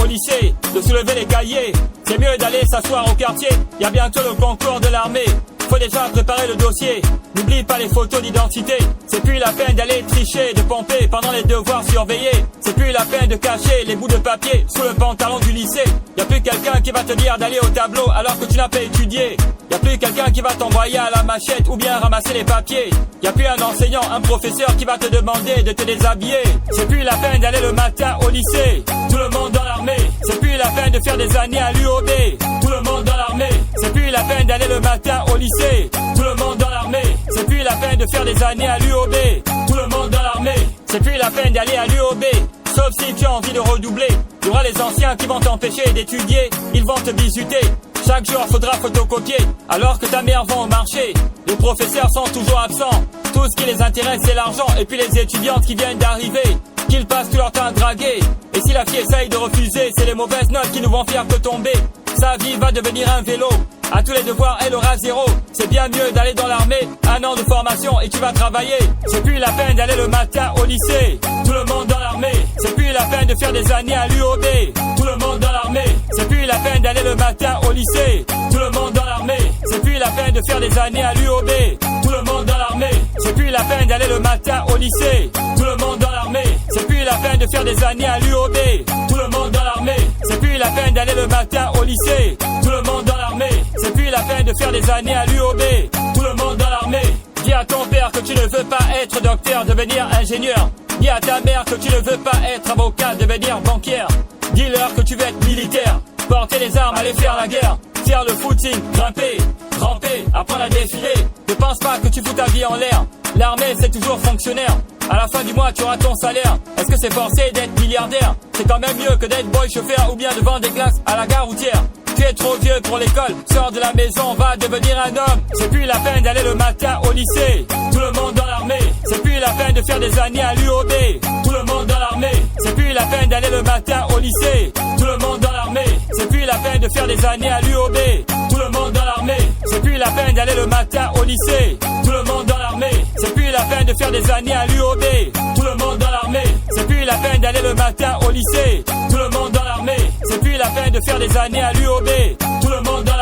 au lycée, de soulever les cahiers. C'est mieux d'aller s'asseoir au quartier, y a bientôt le concours de l'armée. Faut déjà préparer le dossier, n'oublie pas les photos d'identité. C'est plus la peine d'aller tricher, de pomper pendant les devoirs surveillés. C'est plus la peine de cacher les bouts de papier sous le pantalon du lycée. Y a plus quelqu'un qui va te dire d'aller au tableau alors que tu n'as pas étudié. Y a plus quelqu'un qui va t'envoyer à la machette ou bien ramasser les papiers. Y a plus un enseignant, un professeur qui va te demander de te déshabiller. C'est plus la peine d'aller le matin au lycée, tout le monde dans l'armée. C'est plus la peine de faire des années à l'UOB, tout le monde dans l'armée. C'est plus la peine d'aller le matin au lycée, tout le monde dans l'armée. C'est plus la peine de faire des années à l'UOB, tout le monde dans l'armée. C'est plus la peine d'aller à l'UOB, sauf si tu as envie de redoubler. Il y aura les anciens qui vont t'empêcher d'étudier, ils vont te bisuter. Chaque jour faudra photocopier, alors que ta mère va au marché. Les professeurs sont toujours absents, tout ce qui les intéresse c'est l'argent. Et puis les étudiantes qui viennent d'arriver, qu'ils passent tout leur temps à draguer. Et si la fille essaye de refuser, c'est les mauvaises notes qui nous vont faire que tomber. Sa vie va devenir un vélo, à tous les devoirs elle aura 0. C'est bien mieux d'aller dans l'armée, 1 an de formation et tu vas travailler. C'est plus la peine d'aller le matin au lycée, tout le monde dans l'armée. C'est plus la peine de faire des années à l'UOB, tout le monde dans l'armée. C'est plus la peine d'aller le matin au lycée, tout le monde dans l'armée. C'est plus la peine de faire des années à l'UOB, tout le monde dans l'armée. C'est plus la peine d'aller le matin au lycée, tout le monde dans l'armée. C'est plus la peine de faire des années à l'UOB, tout le monde dans l'armée. C'est plus la peine d'aller le matin au lycée, tout le monde dans l'armée. C'est plus la peine de faire des années à l'UOB, tout le monde dans l'armée. Dis à ton père que tu ne veux pas être docteur, devenir ingénieur. Dis à ta mère que tu ne veux pas être avocat, devenir banquière. Dis-leur que tu veux être militaire, porter les armes, aller faire la guerre, faire le footing, grimper, ramper, apprendre à défiler. Ne pense pas que tu fous ta vie en l'air, l'armée c'est toujours fonctionnaire. À la fin du mois tu auras ton salaire. Est-ce que c'est forcé d'être milliardaire? C'est quand même mieux que d'être boy chauffeur ou bien de vendre des glaces à la gare routière. Tu es trop vieux pour l'école, sors de la maison, va devenir un homme. C'est plus la peine d'aller le matin au lycée, tout le monde dans l'armée. C'est plus la peine de faire des années à l'UOB, tout le monde dans l'armée. C'est plus la peine d'aller le matin au lycée, tout le monde dans l'armée. C'est plus la peine de faire des années à l'UOB, tout le monde dans l'armée. C'est plus la peine d'aller le matin au lycée, tout le monde dans l'armée. C'est plus la peine de faire des années à l'UOB, tout le monde dans l'armée. C'est plus la peine d'aller le matin au lycée, tout le monde dans l'armée. C'est plus la peine de faire des années à l'UOB, tout le monde dans